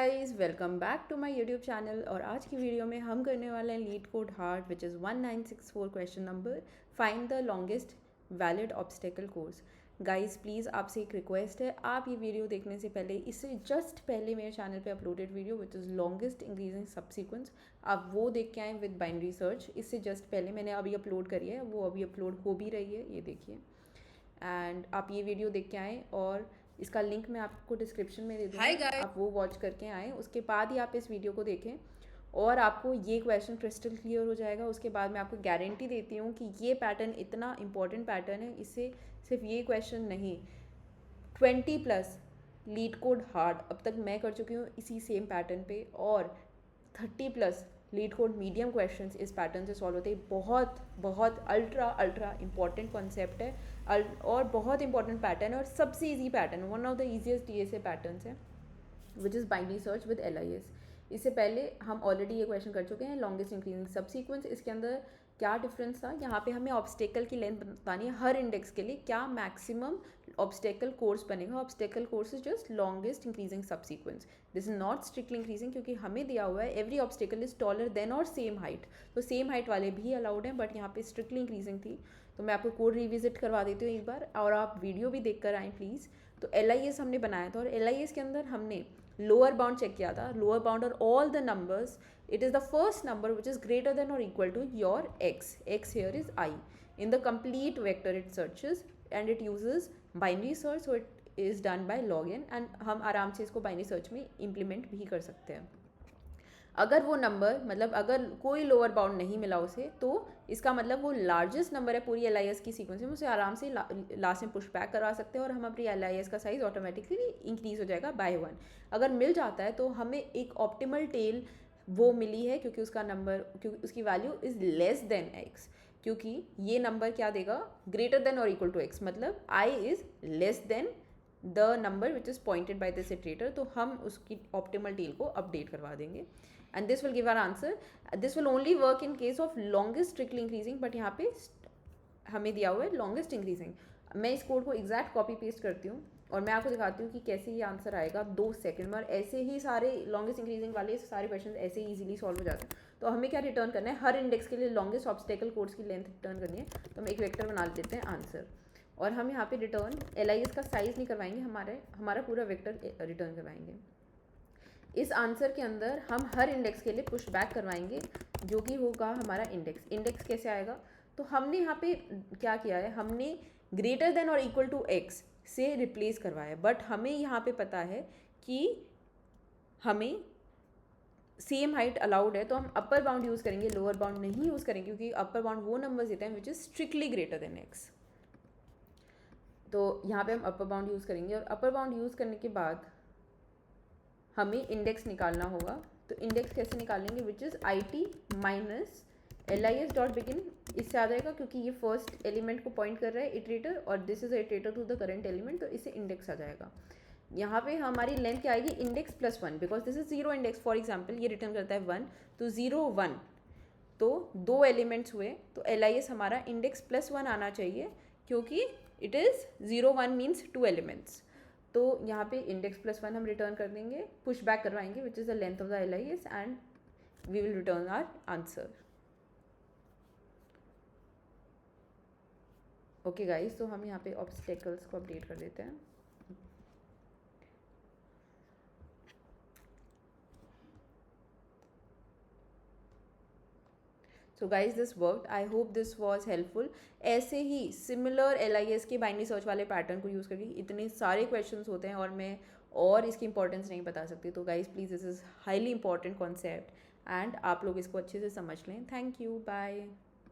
Guys welcome back to my YouTube channel. और आज की वीडियो में हम करने वाले हैं LeetCode hard which is 1964 question number find the longest valid obstacle course. Guys please आपसे एक रिक्वेस्ट है, आप ये वीडियो देखने से पहले इससे जस्ट पहले मेरे चैनल पे uploaded video which is longest increasing subsequence, आप वो देख के आएँ विद बाइनरी सर्च। इससे जस्ट पहले मैंने अभी अपलोड करी है, वो अभी अपलोड हो भी रही है, ये देखिए। एंड आप ये वीडियो देख के आएँ और इसका लिंक मैं आपको डिस्क्रिप्शन में दे दूँगी, आप वो वॉच करके आएँ। उसके बाद ही आप इस वीडियो को देखें और आपको ये क्वेश्चन क्रिस्टल क्लियर हो जाएगा। उसके बाद मैं आपको गारंटी देती हूँ कि ये पैटर्न इतना इंपॉर्टेंट पैटर्न है, इससे सिर्फ ये क्वेश्चन नहीं 20+ लीड कोड हार्ड अब तक मैं कर चुकी हूँ इसी सेम पैटर्न पे, और 30+ लीड कोड मीडियम क्वेश्चंस इस पैटर्न से सॉल्व होते हैं। बहुत बहुत अल्ट्रा अल्ट्रा इंपॉर्टेंट कॉन्सेप्ट है और बहुत इंपॉर्टेंट पैटर्न है और सबसे easy pattern, one of the easiest DSA patterns है which is binary search with LIS। इससे पहले हम ऑलरेडी ये क्वेश्चन कर चुके हैं लॉन्गेस्ट इंक्रीजिंग सबसीक्वेंस। इसके अंदर क्या डिफरेंस था, यहाँ पे हमें ऑब्स्टेकल की लेंथ बतानी है हर इंडेक्स के लिए, क्या मैक्सिमम ऑब्स्टेकल कोर्स बनेगा। Obstacle course is just longest increasing subsequence, this is not strictly increasing, क्योंकि हमें दिया हुआ है every obstacle is taller than और सेम हाइट, तो सेम हाइट वाले भी अलाउड हैं, बट यहाँ पे स्ट्रिक्टली इंक्रीजिंग थी। तो मैं आपको कोड रिविजिट करवा देती हूँ एक बार, और आप वीडियो भी देख कर आएँ प्लीज़। तो LIS हमने बनाया था और LIS के अंदर हमने लोअर बाउंड चेक किया था, लोअर बाउंड और all the numbers, it is the first number which is greater than or equal to your x here is I, in the complete vector it searches and it uses binary search, so it is done by log n, and हम आराम से इसको binary search में implement भी कर सकते हैं। अगर वो नंबर मतलब अगर कोई लोअर बाउंड नहीं मिला उसे, तो इसका मतलब वो लार्जेस्ट नंबर है पूरी LIS की सीक्वेंस में, उसे आराम से लास्ट में पुश बैक करवा सकते हैं और हम अपनी LIS का साइज ऑटोमेटिकली इंक्रीज हो जाएगा बाय 1। अगर मिल जाता है तो हमें एक ऑप्टिमल टेल वो मिली है क्योंकि उसका नंबर, क्योंकि उसकी value is less than x, क्योंकि ये नंबर क्या देगा, ग्रेटर देन और इक्वल टू x, मतलब I is less than the number which is pointed by this iterator, तो हम उसकी ऑप्टिमल टेल को अपडेट करवा देंगे and this will give our answer. This will only work in case of longest strictly increasing, but यहाँ पे हमें दिया हुआ है लॉन्गेस्ट इंक्रीजिंग। मैं इस कोड को एग्जैक्ट कॉपी पेस्ट करती हूँ और मैं आपको दिखाती हूँ कि कैसे ये आंसर आएगा 2 सेकंड में, और ऐसे ही सारे लॉन्गेस्ट इंक्रीजिंग वाले सारे क्वेश्चन ऐसे ही ईजिली सॉल्व हो जाते हैं। तो हमें क्या रिटर्न करना है, हर इंडेक्स के लिए लॉन्गेस्ट ऑब्स्टेकल कोड्स की लेंथ रिटर्न करनी है। तो हम एक वेक्टर बना लेते हैं आंसर, और हम यहाँ पे रिटर्न LIS का साइज नहीं करवाएंगे, हमारा पूरा वेक्टर रिटर्न करवाएंगे। इस आंसर के अंदर हम हर इंडेक्स के लिए पुश बैक करवाएंगे, जो कि होगा हमारा इंडेक्स कैसे आएगा। तो हमने यहाँ पे क्या किया है, हमने ग्रेटर देन और इक्वल टू x से रिप्लेस करवाया, बट हमें यहाँ पे पता है कि हमें सेम हाइट अलाउड है, तो हम अपर बाउंड यूज़ करेंगे, लोअर बाउंड नहीं यूज़ करेंगे, क्योंकि अपर बाउंड वो नंबर्स देते हैं which is strictly greater than x। तो यहाँ पे हम अपर बाउंड यूज़ करेंगे, और अपर बाउंड यूज़ करने के बाद हमें इंडेक्स निकालना होगा। तो इंडेक्स कैसे निकालेंगे, which is IT minus LIS dot begin, इससे आ जाएगा क्योंकि ये फर्स्ट एलिमेंट को पॉइंट कर रहा है इटरेटर, और this is iterator to the current element, तो इससे इंडेक्स आ जाएगा। यहाँ पे हमारी लेंथ क्या आएगी, index plus 1, because this is zero index, for example ये रिटर्न करता है 1, तो 0 1, तो 2 एलिमेंट्स हुए, तो LIS हमारा इंडेक्स प्लस 1 आना चाहिए, क्योंकि इट इज़ 0 1 मीन्स 2 एलिमेंट्स। तो यहाँ पे इंडेक्स प्लस 1 हम रिटर्न कर देंगे, पुश बैक करवाएंगे which is the length of the LIS, and we will return our answer. Okay guys, तो हम यहाँ पे ऑब्स्टेकल्स को अपडेट कर देते हैं। So guys this worked, I hope this was helpful. ऐसे ही सिमिलर LIS के बाइनरी सर्च वाले पैटर्न को यूज़ करके इतने सारे क्वेश्चंस होते हैं, और मैं और इसकी इंपॉर्टेंस नहीं बता सकती। तो guys please, this is highly important concept, and आप लोग इसको अच्छे से समझ लें। Thank you, bye.